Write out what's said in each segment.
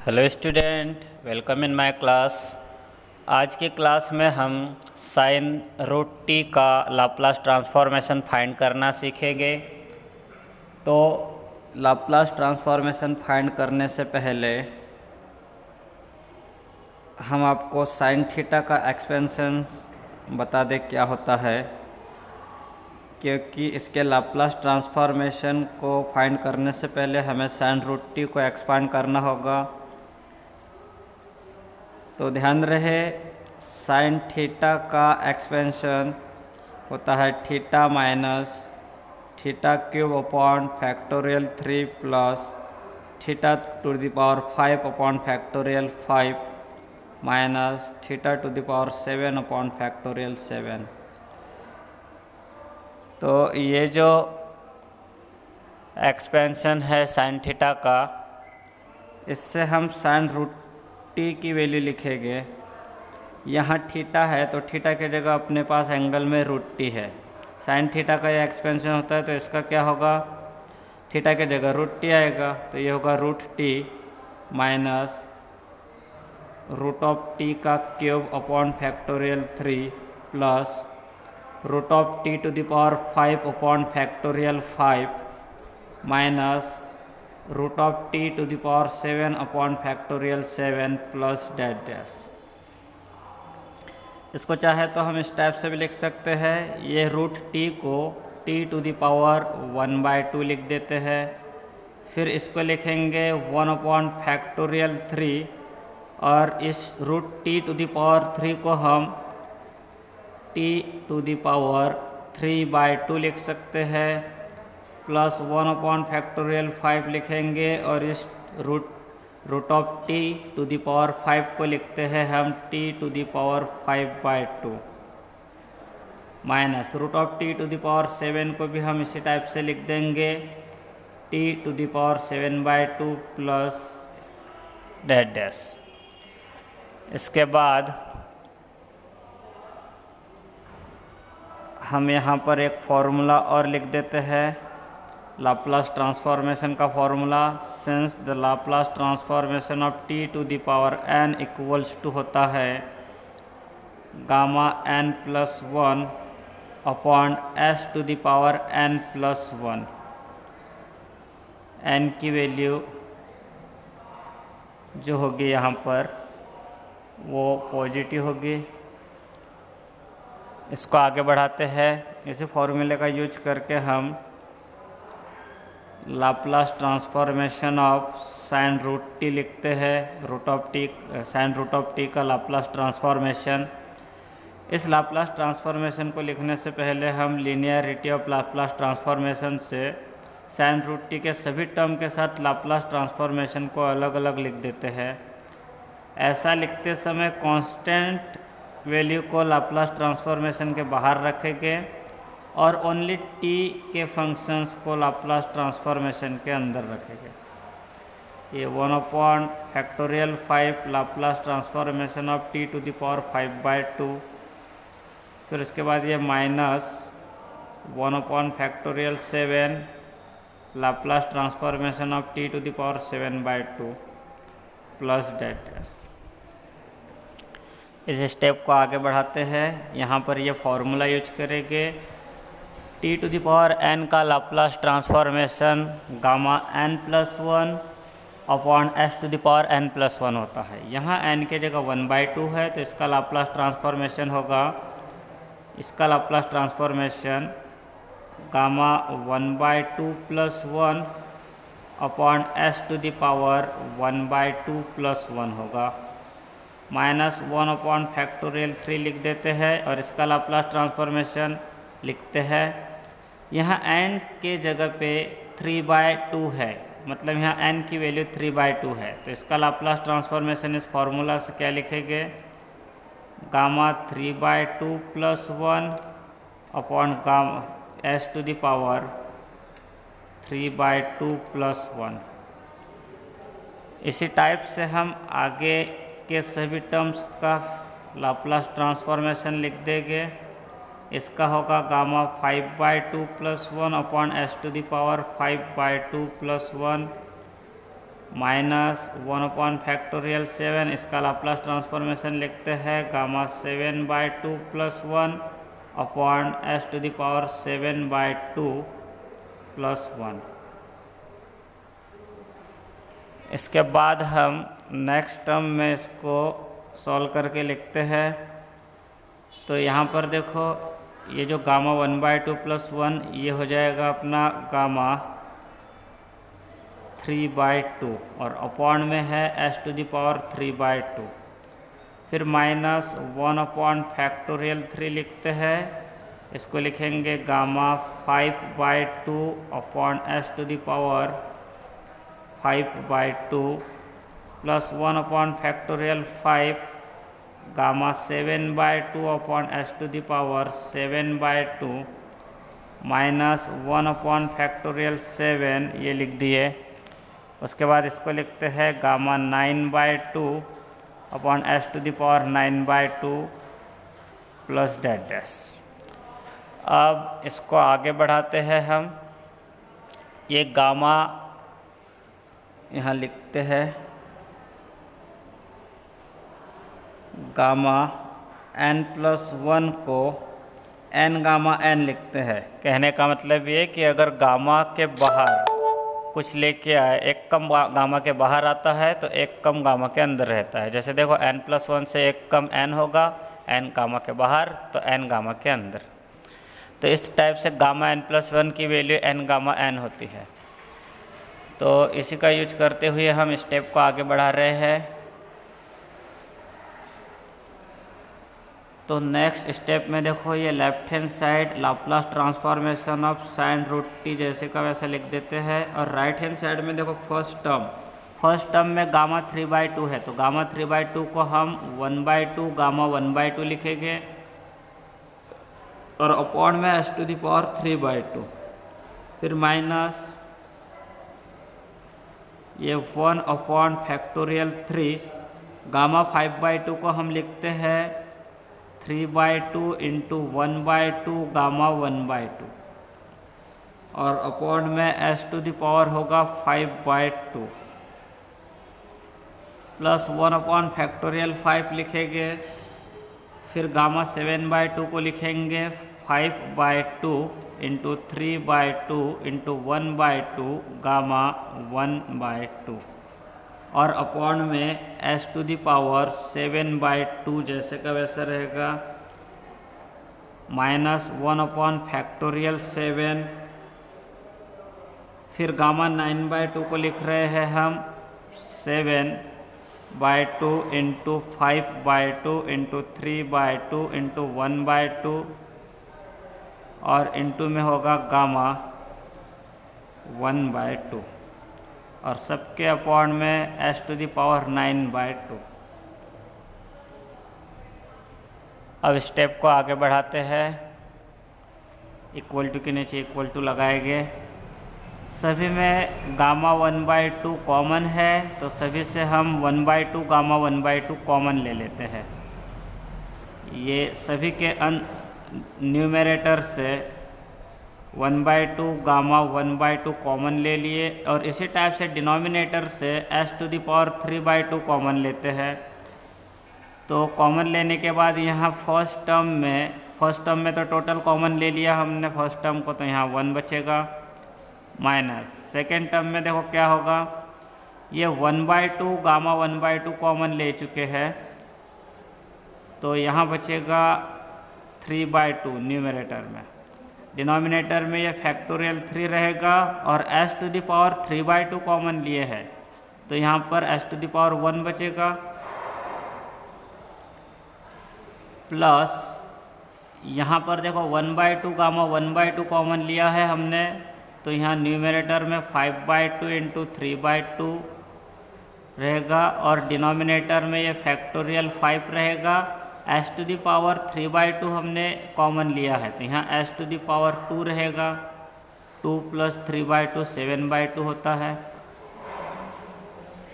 Hello student, welcome in my class. आज की class में हम साइन रूट टी का लाप्लास ट्रांसफॉर्मेशन फाइंड करना सीखेंगे। तो लाप्लास ट्रांसफॉर्मेशन फाइंड करने से पहले हम आपको साइन थीटा का एक्सपेंशन बता दें क्या होता है, क्योंकि इसके लाप्लास ट्रांसफॉर्मेशन को फाइंड करने से पहले हमें साइन रूट टी को एक्सपांड करना होगा। तो ध्यान रहे, साइन थीटा का एक्सपेंशन होता है theta minus theta cube upon factorial 3 plus theta two the power 5 upon factorial 5 minus theta two the power 7 upon factorial 7। तो ये जो एक्सपेंशन है साइन थीटा का, इससे हम साइन रूट टी की वैल्यू लिखेंगे। यहाँ थीटा है तो थीटा की जगह अपने पास एंगल में रूट टी है। साइन थीटा का ये एक्सपेंशन होता है तो इसका क्या होगा, थीटा की जगह रूट टी आएगा, तो ये होगा root T minus root of T का cube upon factorial 3 plus root of T to the power 5 upon factorial 5 minus root of T to the power 7 upon factorial 7 plus dash dash. इसको चाहे तो हम इस टाइप से भी लिख सकते हैं। ये रूट टी को टी टू द पावर 1/2 लिख देते हैं। फिर इसको लिखेंगे 1 अपॉन फैक्टोरियल 3, और इस root t to the power 3 को हम टी टू द पावर 3/2 लिख सकते हैं, प्लस 1 अपॉन फैक्टोरियल 5 लिखेंगे, और इस root of T to the power 5 को लिखते हैं हम t to the power 5/2 minus root of T to the power 7 को भी हम इसी टाइप से लिख देंगे t to the power 7/2 plus dash dash. इसके बाद हम यहाँ पर एक फॉर्मूला और लिख देते हैं, लाप्लास ट्रांसफॉर्मेशन का formula. Since the Laplace transformation of T to the power n equals to होता है gamma n plus 1 upon s to the power n plus 1। n की वैल्यू जो होगी यहाँ पर वो पॉजिटिव होगी। इसको आगे बढ़ाते हैं। इसी फॉर्मूले का यूज करके हम Laplace transformation of sine root t लिखते हैं। Root of t, sine root of T का लाप्लास ट्रांसफॉर्मेशन। इस लाप्लास ट्रांसफॉर्मेशन को लिखने से पहले हम लीनियरिटी ऑफ लाप्लास ट्रांसफॉर्मेशन से साइन रूट टी के सभी टर्म के साथ लाप्लास ट्रांसफॉर्मेशन को अलग अलग लिख देते हैं। ऐसा लिखते समय कांस्टेंट वैल्यू को लाप्लास ट्रांसफॉर्मेशन के बाहर रखेंगे और ओनली टी के फंक्शंस को लाप्लास ट्रांसफॉर्मेशन के अंदर रखेंगे। ये 1 upon factorial 5 Laplace transformation of T to the power 5/2। फिर उसके बाद ये minus 1 upon factorial 7 Laplace transformation of T to the power 7/2 plus dash dash. इस स्टेप को आगे बढ़ाते हैं। यहाँ पर ये फॉर्मूला यूज करेंगे। T to the power n का Laplace transformation gamma n plus 1 upon s to the power n plus 1 होता है। यहाँ n की जगह 1/2 है तो इसका लाप्लास ट्रांसफॉर्मेशन होगा, इसका Laplace transformation gamma 1/2 plus 1 upon s to the power 1/2 plus 1 होगा, माइनस 1 अपॉन फैक्टोरियल 3 लिख देते हैं और इसका लाप्लास ट्रांसफॉर्मेशन लिखते हैं। यहाँ n के जगह पे 3/2 है, मतलब यहाँ n की वैल्यू 3/2 है, तो इसका लाप्लास ट्रांसफॉर्मेशन इस फॉर्मूला से क्या लिखेंगे, gamma 3/2 plus 1 upon gamma s to the power 3/2 plus 1। इसी टाइप से हम आगे के सभी टर्म्स का लाप्लास ट्रांसफॉर्मेशन लिख देंगे। इसका होगा gamma 5/2 plus 1 upon s to the power 5/2 plus 1 -1/7, इसका लाप्लास ट्रांसफॉर्मेशन लिखते हैं गामा 7/2 + 1 अपॉन s⁻7/2 + 1। इसके बाद हम नेक्स्ट टर्म में इसको सॉल्व करके लिखते हैं। तो यहाँ पर देखो ये जो गामा 1/2 + 1 ये हो जाएगा अपना गामा 3/2 और अपॉन में है s⁻3/2। फिर -1/3 लिखते हैं, इसको लिखेंगे gamma 5/2 upon s⁻5/2 + 1/5 gamma 7/2 upon s⁻7/2 -1/7 ये लिख दिए। उसके बाद इसको लिखते हैं गामा 9/2 अपॉन s⁻9/2 + डैश। अब इसको आगे बढ़ाते हैं हम। ये गामा यहाँ लिखते हैं गामा n+1 को n गामा n लिखते हैं। कहने का मतलब ये कि अगर गामा के बाहर कुछ लेके आए, एक कम गामा के बाहर आता है तो एक कम गामा के अंदर रहता है। जैसे देखो n+1 से एक कम n होगा, n गामा के बाहर तो n गामा के अंदर। तो इस टाइप से गामा n+1 की वैल्यू n गामा n होती है। तो इसी का यूज करते हुए हम स्टेप को आगे बढ़ा रहे हैं। तो नेक्स्ट स्टेप में देखो ये left hand side Laplace transformation of sin√t जैसे का वैसा लिख देते हैं। और राइट हैंड साइड में देखो फर्स्ट टर्म में गामा 3/2 है, तो गामा 3/2 को हम 1/2 गामा 1/2 लिखेंगे और अपॉन में s⁻3/2। फिर माइनस ये 1/3 गामा 5/2 को हम लिखते हैं 3/2 × 1/2 गामा 1/2 और अपॉन में s⁻ होगा 5/2 + 1/5 लिखेंगे। फिर गामा 7/2 को लिखेंगे 5/2 × 3/2 × 1/2 गामा 1/2 और अपॉन में s⁻7/2 जैसे का वैसा रहेगा -1/7। फिर गामा 9/2 को लिख रहे हैं हम 7/2 × 5/2 × 3/2 × 1/2 और इंटू में होगा गामा 1/2 और सबके अपॉन में s⁻9/2। अब स्टेप को आगे बढ़ाते हैं। इक्वल टू के नीचे इक्वल टू लगाएंगे। सभी में गामा 1/2 कॉमन है, तो सभी से हम 1/2 गामा 1/2 कॉमन ले लेते हैं। ये सभी के न्यूमरेटर से 1/2 गामा 1/2 कॉमन ले लिए और इसी टाइप से डिनोमिनेटर से s⁻3/2 कॉमन लेते हैं। तो कॉमन लेने के बाद यहाँ फर्स्ट टर्म में तो टोटल कॉमन ले लिया हमने फर्स्ट टर्म को, तो यहाँ 1 बचेगा माइनस सेकेंड टर्म में देखो क्या होगा, ये 1/2 गामा 1/2 कॉमन ले चुके हैं, तो यहाँ बचेगा 3/2 न्यूमरेटर में। डिनोमिनेटर में ये फैक्टोरियल 3 रहेगा और s⁻3/2 कॉमन लिए है, तो यहाँ पर s⁻1 बचेगा प्लस यहाँ पर देखो 1/2 गामा 1/2 कॉमन लिया है हमने, तो यहाँ न्यूमरेटर में 5/2 × 3/2 रहेगा और डिनोमिनेटर में ये फैक्टोरियल 5 रहेगा। s⁻3/2 हमने कॉमन लिया है, तो यहाँ s⁻2 रहेगा। 2 + 3/2 7/2 होता है।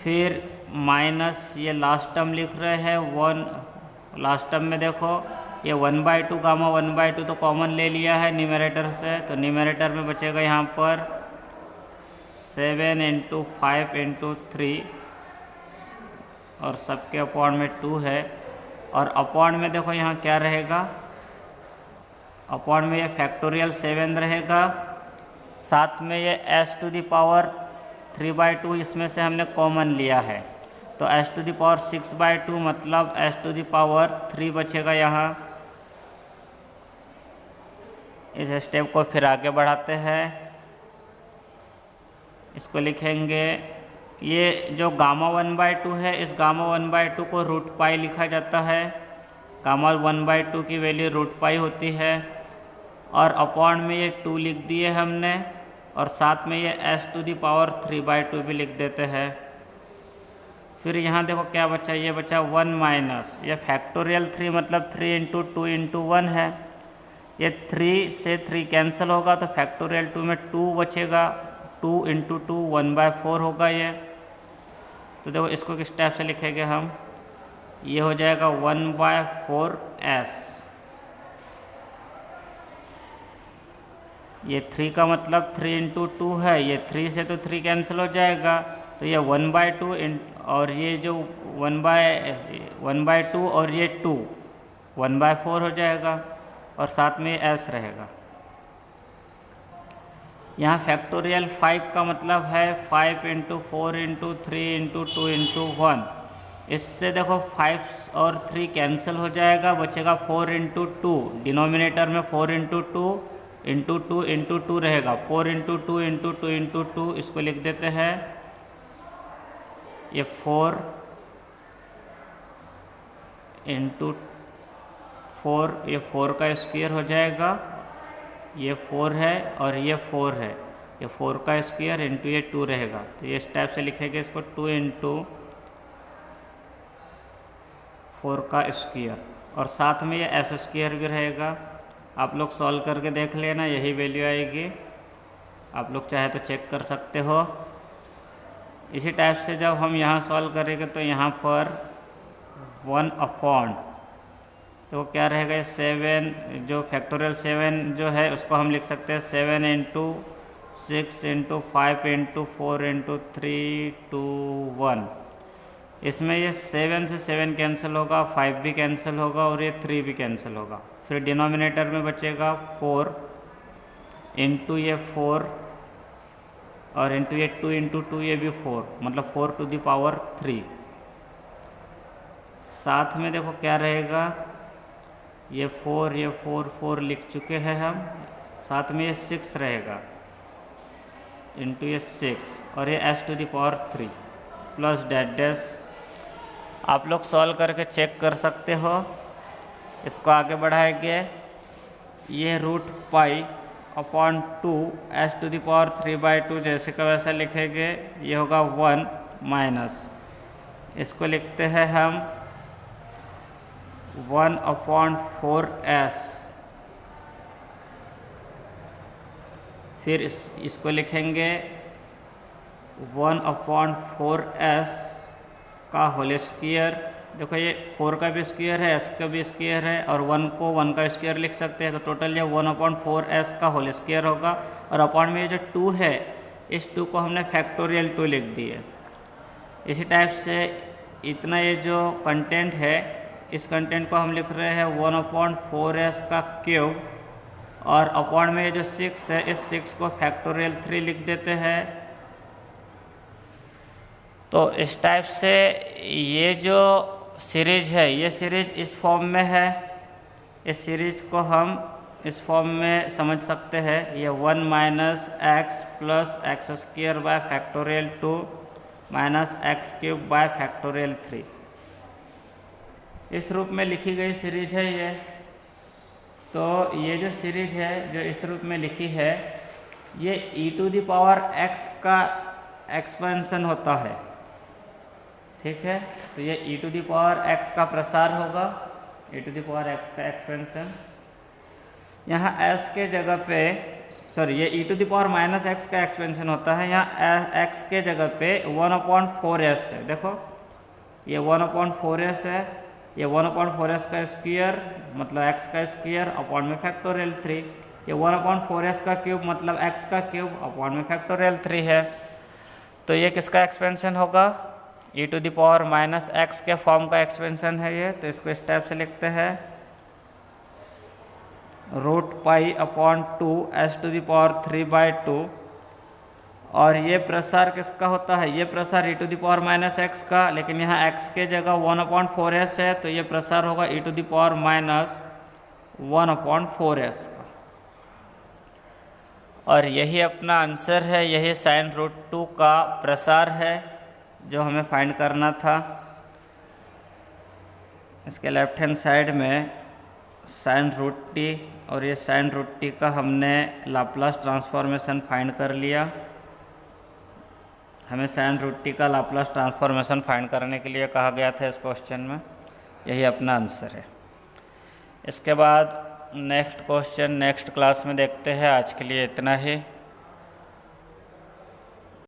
फिर माइनस ये लास्ट टर्म लिख रहे हैं 1। लास्ट टर्म में देखो ये 1/2 गामा 1/2 तो कॉमन ले लिया है न्यूमरेटर से, तो न्यूमरेटर में बचेगा यहाँ पर 7 इंटू 5 इंटू 3 और सबके अपॉन में 2 है। और अपॉन में देखो यहाँ क्या रहेगा, अपॉन में ये फैक्टोरियल 7 रहेगा, साथ में ये s टू द पावर 3/2 इसमें से हमने कॉमन लिया है, तो s टू द पावर 6/2 मतलब s टू द पावर 3 बचेगा यहाँ। इस स्टेप को फिर आगे बढ़ाते हैं, इसको लिखेंगे, ये जो गामा 1/2 है, इस गामा 1/2 को रूट पाई लिखा जाता है। गामा 1/2 की वैल्यू रूट पाई होती है, और अपॉन में ये 2 लिख दिए हमने, और साथ में ये s टू द पावर 3/2 भी लिख देते हैं। फिर यहाँ देखो क्या बचा, ये बचा 1 माइनस ये फैक्टोरियल 3 मतलब 3 इंटू 2 इंटू 1 है। ये 3 से 3 कैंसिल होगा तो फैक्टोरियल 2 में 2 बचेगा, 2 इंटू 2 1/4 होगा ये। तो देखो इसको किस टाइप से लिखेंगे हम, ये हो जाएगा 1/4s। ये 3 का मतलब 3 इंटू 2 है, ये 3 से तो 3 कैंसिल हो जाएगा, तो ये 1/2 और ये जो 1/2 और ये 2 1/4 हो जाएगा, और साथ में s रहेगा। यहाँ फैक्टोरियल 5 का मतलब है 5 इंटू 4 इंटू 3 इंटू 2 इंटू 1। इससे देखो 5 और 3 कैंसिल हो जाएगा, बचेगा 4 इंटू 2, डिनोमिनेटर में 4 इंटू 2 इंटू 2 इंटू 2 रहेगा, 4 इंटू 2 इंटू 2 इंटू 2, इसको लिख देते हैं, ये 4 इंटू 4, ये 4 का स्क्वायर हो जाएगा, ये 4 है और ये 4 है, ये 4 का स्क्वायर इंटू ये 2 रहेगा, तो ये इस टाइप से लिखेंगे इसको, 2 इंटू 4 का स्क्वायर, और साथ में ये s स्क्वायर भी रहेगा। आप लोग सॉल्व करके देख लेना, यही वैल्यू आएगी, आप लोग चाहे तो चेक कर सकते हो। इसी टाइप से जब हम यहाँ सॉल्व करेंगे तो यहाँ पर 1 अपॉन, तो क्या रहेगा, 7 जो फैक्टोरियल 7 जो है उसको हम लिख सकते हैं 7 इंटू 6 इंटू 5 इंटू 4 इंटू 3 2 1। इसमें ये 7 से 7 कैंसिल होगा, 5 भी कैंसिल होगा और ये 3 भी कैंसिल होगा। फिर डिनोमिनेटर में बचेगा 4 इंटू ये 4 और इंटू ये 2 इंटू 2 ये भी 4, मतलब 4 टू द पावर 3। साथ में देखो क्या रहेगा, ये 4 लिख चुके हैं हम, साथ में ये 6 रहेगा इंटू ये 6 और ये s to the power 3 plus dash. आप लोग सॉल्व करके चेक कर सकते हो। इसको आगे बढ़ाएंगे, ये root pi upon 2 s to the power 3/2 जैसे का वैसा लिखेंगे, ये होगा 1 माइनस, इसको लिखते हैं हम 1/4s। फिर इसको लिखेंगे 1/4s का होल स्क्वायर। देखो ये 4 का भी स्क्वायर है, s का भी स्क्वायर है, और 1 को 1 का स्क्वायर लिख सकते हैं, तो टोटल ये 1/4s का होल स्क्वायर होगा। और अपॉन में ये जो 2 है, इस 2 को हमने फैक्टोरियल 2 लिख दिए। इसी टाइप से इतना ये जो कंटेंट है, इस कंटेंट को हम लिख रहे हैं 1/4s का क्यूब, और अपॉन में ये जो 6 है, इस 6 को फैक्टोरियल 3 लिख देते हैं। तो इस टाइप से ये जो सीरीज है, ये सीरीज इस फॉर्म में है, इस सीरीज को हम इस फॉर्म में समझ सकते हैं, ये 1 minus x plus x square by factorial 2 minus x cube by factorial 3, इस रूप में लिखी गई सीरीज है ये। तो ये जो सीरीज है जो इस रूप में लिखी है, ये e to the power x का एक्सपेंशन होता है, ठीक है। तो ये e to the power x का प्रसार होगा, e to the power x का एक्सपेंशन। यहाँ s के जगह पे, सॉरी, ये e to the power minus x का एक्सपेंशन होता है, यहाँ x के जगह पे 1/4s है। देखो ये 1/4s है, ये 1/4s का स्क्वायर मतलब x का स्क्वायर अपॉन में फैक्टोरियल 3, ये 1/4s का क्यूब मतलब x का क्यूब अपॉन में फैक्टोरियल 3 है। तो ये किसका एक्सपेंशन होगा, e to the power minus x के फॉर्म का एक्सपेंशन है ये। तो इसको इस टाइप से लिखते हैं √π/2 s टू द पावर 3/2। और ये प्रसार किसका होता है, ये प्रसार e to the power minus x का, लेकिन यहाँ x के जगह 1/4s है, तो ये प्रसार होगा e to the power minus 1/4s का। और यही अपना आंसर है, यही sin√2 का प्रसार है जो हमें फाइंड करना था। इसके लेफ्ट हैंड साइड में sin√t और ये sin√t का हमने लाप्लास ट्रांसफॉर्मेशन फाइंड कर लिया। हमें sin√t का लाप्लास ट्रांसफॉर्मेशन फाइंड करने के लिए कहा गया था इस क्वेश्चन में, यही अपना आंसर है। इसके बाद नेक्स्ट क्वेश्चन नेक्स्ट क्लास में देखते हैं। आज के लिए इतना ही।